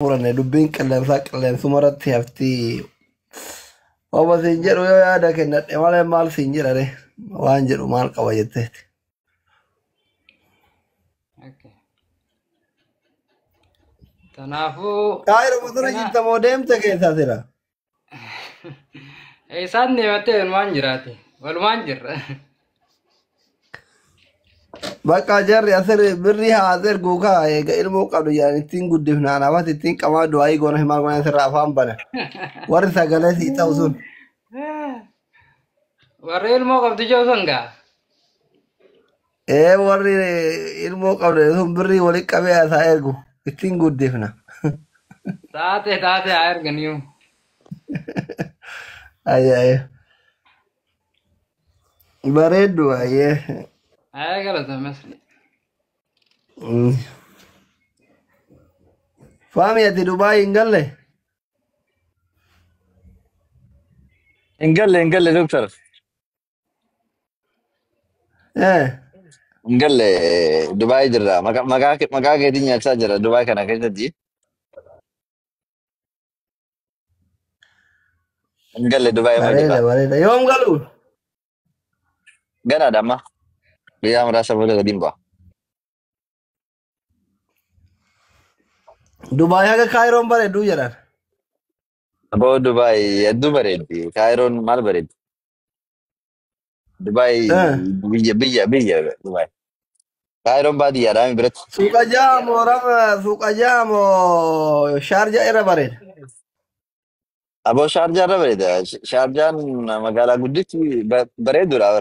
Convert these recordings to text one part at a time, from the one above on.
Murane dubbiin qilleensaa qilleensumarratti hafti. Oba siin jedhu yoo yaada kennadhe malee maal siin jedhare waan jedhu maal qaba jetteeti. Kanaafuu Kaayiroo bosona jirta moo deemte keessaa sira? isaan deematee walumaan jiraate walumaan jirra. Bakka jarri asir birrii haa erguu kaa eega ilmoo qabdu jedhan ittiin guddifnaan afat ittiin qamaa du'aayii goona himaa goona sirraa afaan bana. Warri sagalee sii ta'u sun. Warri ilmoo qabdu jiru sun gaa. Warri ilmoo qabdu sun birrii walitti qabee haasaa ergu ittiin guddifna. Taate haa erganiyu. Ayyee. Bareeddu ayyee. Ayah galata masli. Fahmi ati Dubai hin galle? Engalle doctor. Engalle Dubai jirra. Maka keetiin nyaachaa jira Dubai kana keessatti. Engalle Dubai ma jirra. Bareeda. Yoom galu? Ganaadha amma. Guyyaa muraasa booda gadiin ba'a. Dubai haga Kaayiroon bareedduu jedhan. Aboo Dubai hedduu bareeddi. Kaayiroon maal bareeddi? Dubai biyya Dubai. Kaayiroon baadiyyaadhaa biratti. Suuqa jaamoo Shaarja irra bareeda. Aboo Shaarjaa irra bareeda. Shaarjaan magaalaa gudditti bareedduudha.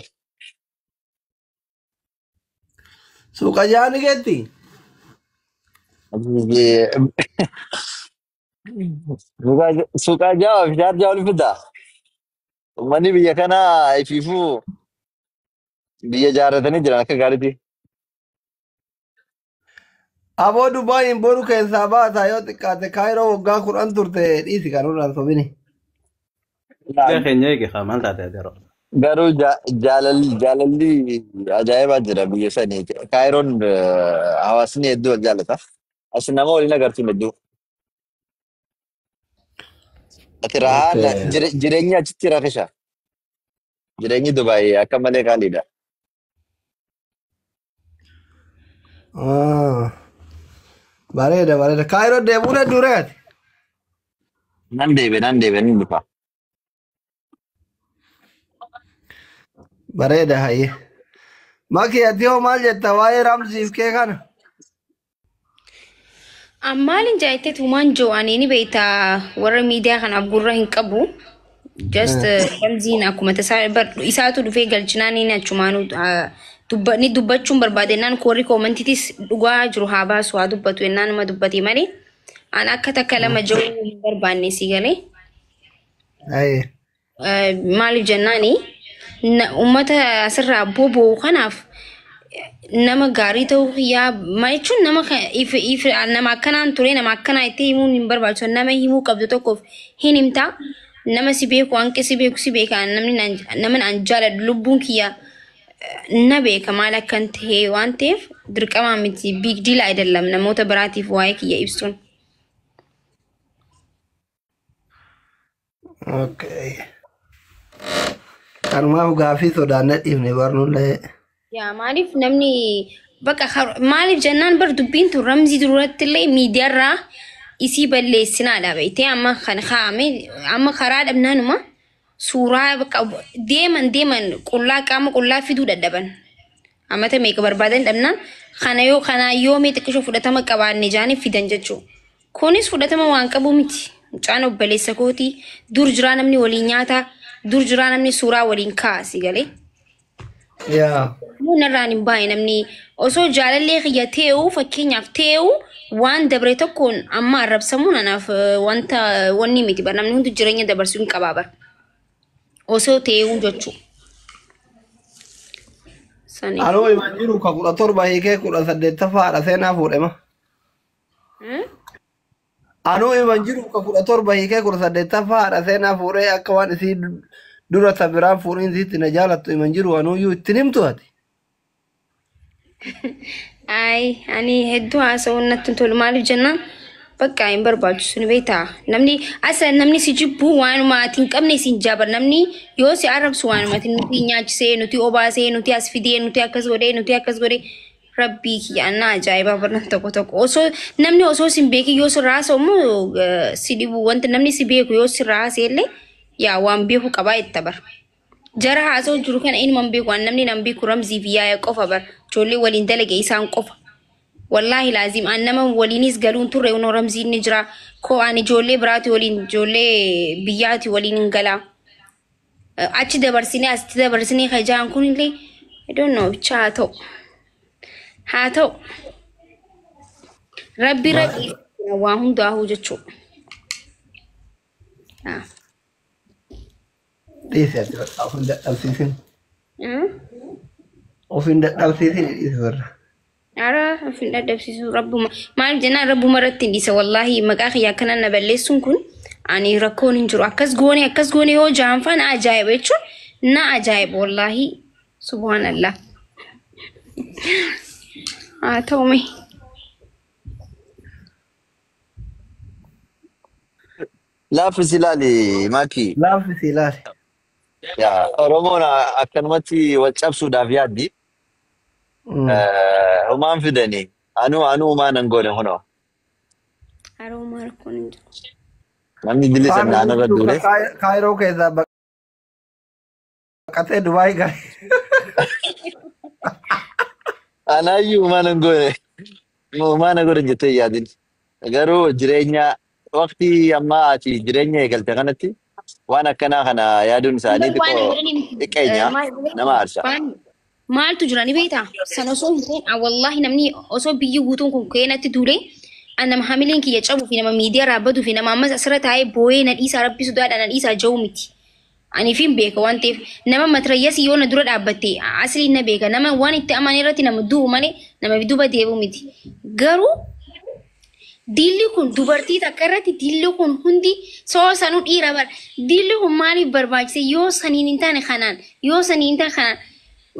Suuqa jaani geetti? Suuqa ja'a fi Shaarjaa wal fidaa. Uummanni biyya kanaa ifiifuu biyya jaaratanii jiran akka gaariitti. Aboo Dubaayin boru keessaa baataa yoo xiqqaate Kaayiroo waggaa 10 turte dhiisi kan irraan sobini. Biyya keenya eege maal taate yeroo. Garuu jaalalli ajaa'ibaa jira biyya sanii. Kaayiroon hawaasni hedduu wal jaallata. As nama waliin agarsiin hedduu. Ati rahaan jireenyi achitti rakkisha. Jireenyi Dubaay akka malee qaaliidha. Bareeda. Kaayiroo deemuun hedduu re'aati. Nan deebe ni dhufa. Bareeda hayyee. Maki ati hoo maal jetta waa'ee Ramziif kee kana? Maalin jaayite tuumaan jo'anii ni beekta warra miidiyaa kanaaf gurra hin qabu. Just Ramziin akkuma tasaa isaatu dhufee galchinaan ni achumaanu ni dubbachuun barbaadennaan koorri koomantiitis dhugaa jiru haa baasu haa dubbatu ennaan nama dubbate malee an akka takka lama ja'uu hin barbaanne si galee. Maaliif jennaanii? Ummata asirraa boba'u kanaaf nama gaarii ta'uu yaa jechuun nama akkanaan ture nama akkanaa itti himuun hin barbaachisu nama himuu qabdu tokkoof hin himtaa nama si beeku hanqi si beeku si beeka namni an jaaladhu lubbuun kiyya na beeka maal akkan ta'e waan ta'eef dirqamaa miti big deal ayidallam namoota biraatiif waa'ee kiyya ibsuun. Okay. Kanumaaf gaaffii sodaannee dhiifne barnullee. Yaa maaliif namni bakka maaliif jennaan bar dubbiin tun Ramzii duratti illee miidiyaarraa isii balleessinaadha beektee amma kan kaa'ame amma karaa dhabnaanuma suuraa bakka deeman qaama qullaa fiduu dadhaban. Ammata meeqa barbaadan dhabnaan kana yoo mee xiqqishoo fudhatama qabaanne jaaniif fidan jechuudha. Kunis fudhatama waan qabu miti. Mucaan obboleessa kootii dur jiraa namni waliin nyaataa. Dur jiraa namni suuraa waliin kaasi galee. Yaa. Narraan hin baay'ee namni osoo jaalallee kiyya ta'uu fakkeenyaaf ta'uu waan dabre tokkoon amma arrabsamuun anaaf wanni miti bar namni hundi jireenya dabarsuu hin qabaa bar. Osoo ta'uu jechuudha. Anuu iman jiru ka 17 hiikee 18ffaadha seenaa fuudhema. Anuu iman jiru ka 17 hiikee 18ffaadha seenaa fuudhee akka waan isii dura tabiraan fuudhiin isiitti na jaalattu iman jiru anuuyyuu ittiin himtu ati. Ay ani hedduu haasa'uun natti tolu maaliif jennaan Bakka hin barbaachisu ni beektaa. Namni si jibbu waanuma ati hin qabne si hin jaabar. Namni yoo si arrabsu waanuma ati nuti nyaachisee, nuti obaasee, nuti as fidee, nuti akkas godhee. Rabbii kiyya annaa ajaa'ibaa barna tokko. Namni osoo si hin beekin yoo si raasa immoo si dhibu wanta namni si beeku yoo si raase illee yaa waan beeku qabaa itti bar. Jara haasoo jiru kana inni man beeku waan namni nan beeku Ramzii fi Yaaya qofa bar. Ijoollee waliin dalage isaan qofa. Wallahi laazim an nama waliinis galuun turre unoo Ramziin ni jira. Ko ani ijoollee biraati waliin ijoollee biyyaati waliin hin galaa. Achi dabarsinee asitti dabarsinee hajaan kun illee I don't know bicha haa ta'u. Rabbi waa hundaa'uu jechuudha. Dhiisee ati ofin dadhabsiisin. Ofin dadhabsiisin dhiise warra. Ara ofin dadhabsiisu rabbuma. Maal jennaan rabbuma irratti hin dhiise wallaahi maqaa kiyyaa akkanaan na balleessuun kun ani rakkoon hin jiru. Akkas goone yoo jaanfaa na ajaa'iba jechuun na ajaa'iba wallaahi subhaanallah. Haa ta'u mee. Laaffisi ilaali Maakii. Laaffisi ilaali. Oromoon akkanumatti wal cabsuudhaaf yaaddi. Humaan fidanii. Anuu humaan hin goone hunoo. Haroomaa rakkoon hin jiru. Namni bilisa naannoo duule. Kaayiroo keessaa baqatee Dubaay gahe. Anaayyuu humaan hin goone. Humaan hin goone jettee yaadin. Garuu jireenya waqtii ammaa ati jireenya eegalte kanatti waan akkanaa kana yaaduun isaanii xiqqeenya nama aarsa. Maaltu jira ni beektaa? San osoo hin ta'in wallahi namni osoo biyyi guutuun kun keenatti duulee nama hamileen kiyya cabuu fi nama miidiyaa raabbatu fi nama ammas asirra taa'ee boo'ee na dhiisaa rabbisu daadhaa na dhiisaa ja'u miti. Ani fi beeka waan ta'eef nama matrayyas yoo na dura dhaabbatte asliin na beeka nama waan itti amane irratti nama du'u malee nama duuba deebi'u miti. Garuu dilli kun dubartii takka irratti dilli kun hundi soo sanuu dhiira bara. Dilli kun maaliif barbaachise yoo saniin hin taane kanaan yoo saniin hin taane kanaan.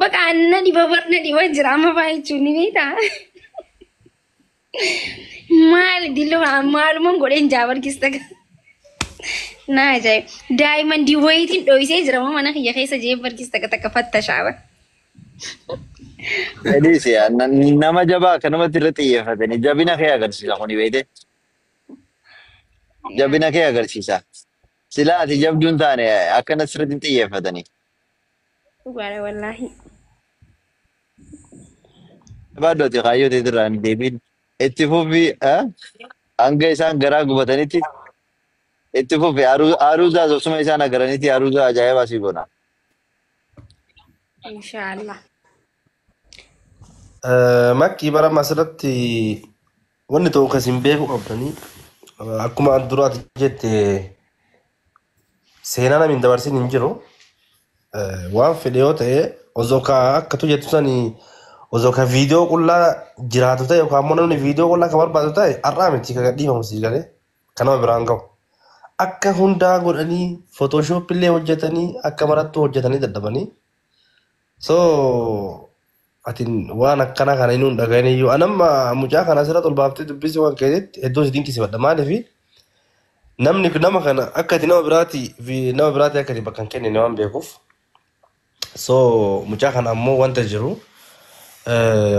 Bakka na dhiba jira amma baay'achuun ni beektaa. Maal dillo maalumaan godheen jaabarkista na ajaa'iba. Daa'imman diiwayitiin dho'isee jira mana kiyya keessa jee barkista takka fattashaaba. Edisi nama jabaa akkanumatti irratti xiyyeeffatanii jabina kee agarsiisa kuni beekte. Jabina kee agarsiisa. Silaa ati jabduun taane akkanas irratti xiyyeeffatanii. Dhugaadha wallaahi. Baaddooti kaayyoo teetirraan deebiin itti fufi hanga isaan garaa gubatanitti itti fufi aruuzaa osuma isaan agaranitti aruuzaa ajaa'ibaa si goona. Inshaallah. Makkii bara asirratti wanni ta'u akkasiin beeku qabdanii akkuma duraati jette seenaa namiin dabarsin hin jiru waan fedhe yoo ta'e osoo akka tu jettu sanii osoo ka viidiyoo qullaa jiraatu ta'e yookaan immoo namni viidiyoo qullaa kan barbaadu ta'e har'aa miti kan gadhiifamu sii galee kan nama biraan gahu. Akka hundaa godhanii footooshooppii illee hojjetanii akka marattuu hojjetanii dadhabanii. So atin waan akkana kana inni hin dhagahin iyyuu anamma mucaa kana asirratti ol baaftee dubbisuu waan keessatti hedduu si dinqisiifadha maaliif namni nama kana akka ati nama biraati akka ati bakka hin kennine waan beekuuf. So mucaa kana ammoo wanta jiru.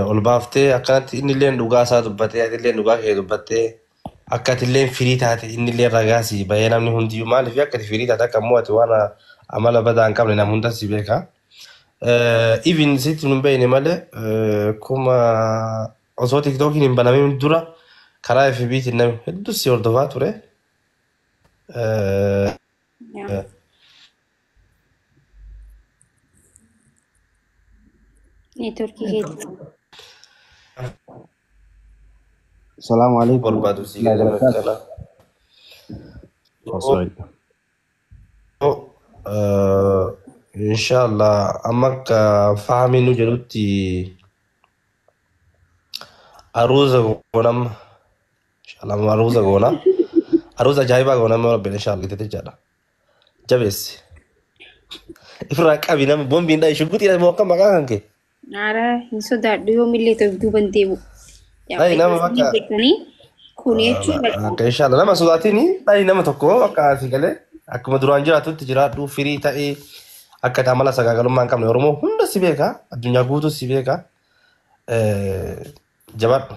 Ol baaftee akkanatti inni illee dhugaa isaa dubbatee ati illee dhugaa kee dubbattee akka ati illee firii taate inni illee ragaa si bahee namni hundiyyuu maaliif akka ati firii taate akka ammoo ati waan amala badaa hin qabne nama hunda si beeka. Even sitti nun beekne malee kuma osoo tiktookiin hin banamin dura karaa FB'tiin namni hedduu si hordofaa ture. Networkii keessa. Assalamualaikum. Barbaadu si galatala. Inshallah amma akka fahamii nu jedhutti aruuza goonam inshallah aruuza goona aruuza ajaa'ibaa goonam rabbiin inshallah itti jedha jabeessi ifirraa qabi nama boombiin dha shuguxiidha moo akka maqaa kan kee. Ara hin sodaadhu yoo millee ta'uuf duuban deebu. Nama bakka Kun jechuun Akka inshallah nama sodaatini dhalli nama tokko akka asii galee akkuma duraan jiraatutti jiraadhu firii ta'ee akka amala sagaagalummaa hin qabne Oromoo hunda si beeka addunyaa guutuu si beeka jabaadhu.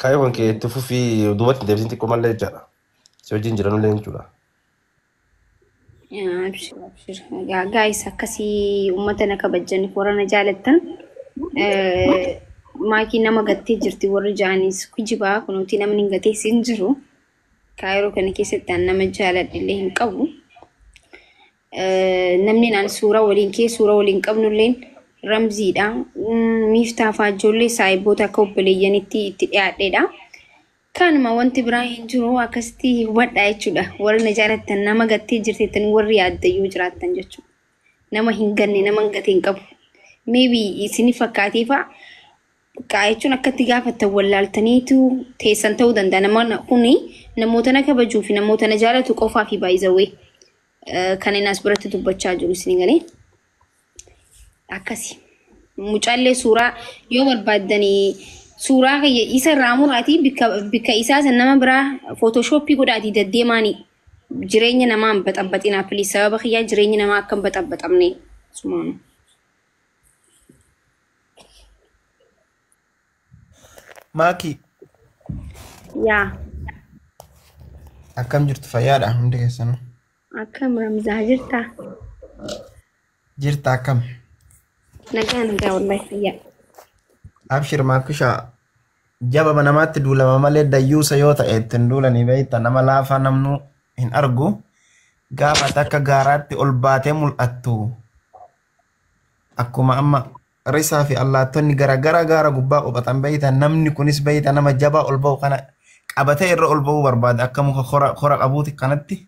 Kaayoo kan kee itti fufii duubatti deebisin xiqqoo mallee jechaadha. Si wajjin jiranullee jechuudha. abshir. Guys akkasii uummata na kabajaniif warra na jaalattan maakii nama gattee jirti warri jaanis kujibaa kunuuti namni hin gatee siin jiru. Kaayiroo kana keessatti an nama jaaladhillee hin qabu. Namni naan suura waliin qabnulleen Ramziidha. Miiftaa fa'aa ijoollee saayiboota akka obboleeyyanitti itti dhiyaadheedha. Kanuma wanti biraa hin jiru akkasitti hubadhaa jechuudha. Warri na jaalattan nama gattee jirteettan warri yaaddayyuu jiraattan jechuudha. Nama hin ganne nama hin gatee hin qabu. Maybe isin fakkaatee fa'a jechuun akkatti gaafattan wallaaltaniitu teessan ta'uu danda'a. Namoonni kuni namoota na kabajuu fi namoota na jaalatu qofaa fi baay'izawee kan inni as biratti dubbachaa jiru isin galee. Akkasi. Mucaallee suuraa yoo barbaaddanii suuraa isa irraa muraatii bikka isaa san nama biraa footooshooppii godhaatii deddeemaanii jireenya namaa hin baxabbaxinaa please sababa kiyyaa jireenya namaa akka hin baxabbaxamne sumaanu. Maaki. Yaa. Akkam jirtu fayyaadha hundi keessanuu. Akkam Ramzaa jirtaa? Jirta akkam? Nagaa wallahi fayyaa. Abshir maakusha jababa namaatti duulama malee dayyuusa yoo ta'e ittiin duulanii beekta nama laafaa namnu hin argu gaafa takka gaaraatti ol baatee mul'attu akkuma amma risaa fi allaattonni garagara gaara gubbaa qophatan beekta namni kunis beekta nama jabaa ol ba'u kana qabatee irra ol ba'uu barbaada akka muka kora qabuuti kanatti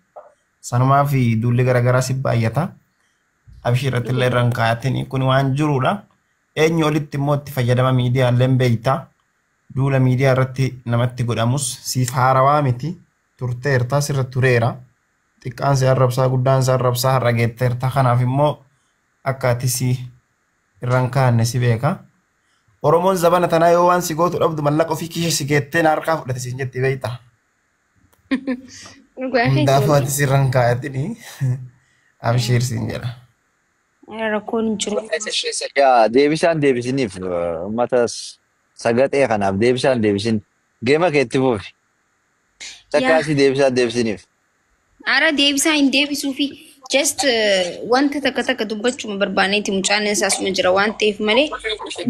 sanumaa fi duulli garagaraa si baay'ata. Abshiirratti illee irraan kaayatiin kun waan jiruudha. Eenyu olitti immoo itti fayyadama miidiyaa illee beekta. Duula miidiyaa irratti namatti godhamus siif haarawaa miti. Turteerta sirra tureera. Xiqqaan si arrabsaa guddaan si arrabsaa har'a geetteerta. Kanaaf immoo akka ati si irraan kaanne si beeka. Oromoon zabana tanaa yoo waan si gootu dhabdu mallaqa ofii kiisha si geettee harkaa fudhate siin jetti beekta. Hundaafuu ati si irraan kaayatiin abshiir siin jedha. Rakkoon hin jiru. Yaa deebisiniif uummata sagaxee kanaaf deebisin geema keetti fuufi. Takkaasii deebisiniif. Ara deebisaa hin deebisuu fi just wanta takka dubbachuma barbaanneeti mucaan isaasuma jira waan ta'eef malee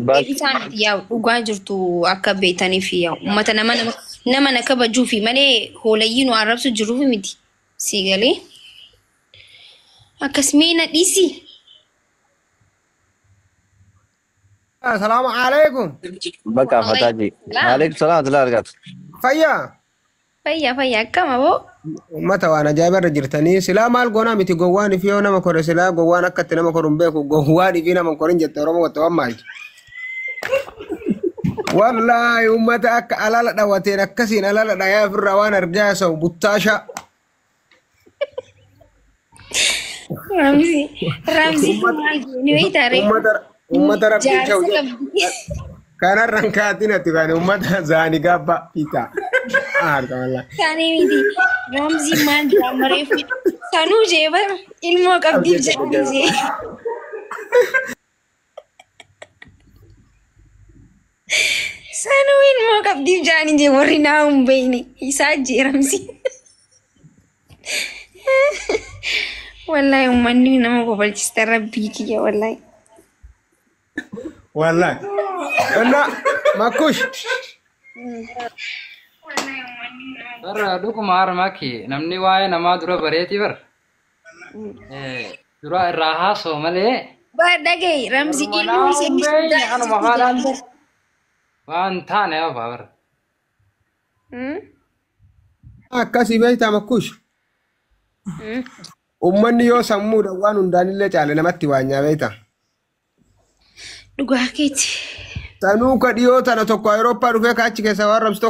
deebisaan yaa dhugaa jirtu akka beekaniif yaa uummata nama na kabajuu fi malee hoolayyii nu arrabsu jiruuf miti. Si galee akkasumee na dhiisi. السلام عليكم. Bakka Fataaji. Waalaikum salaam wa rahmatullahi. Fayyaa akkam aboo? Mata waan ajaa'iba jirtanii silaa maal goonaa miti gowwaan fi yoo nama kore silaa gowwaan akkatti nama koruun beeku gowwaan fi nama korin jette Oromoo wata waan maal. Wallahi ummata akka alala dhawateen akkasiin alala dhayaa ofirraa waan argaa sau buttaasha. Ramzi maal goonii wayitaare? Ummata rabbiin shawuu kanarraan kaatiin ati kan ummata zaani gabba pita. Saanii miti Ramzi maal jaamaree fi sanuu jeeba ilmoo qabdiif jedhanii sanuu ilmoo qabdiif jedhanii jee warri naa hin beekne isaa jee Ramzi. Wallahi ummanni nama kofalchista rabbii kiyya wallahi. والله انا ماكوش Bara dhuguma harmaki namni waa'ee namaa dura bareeti bar. Dura irraa haasoo malee. Dhagay Ramzi ilmoo ishee Anuma haalaan waan taane hafa bar. akkasii beektaa makkuush ummanni yoo sammuudha waan hundaanillee caale namatti waan nyaabeeta. Dhugaa keeti. Sanuu ka dhiyoo tana tokko Awurooppaa dhufee kaachi keessa waan rabstu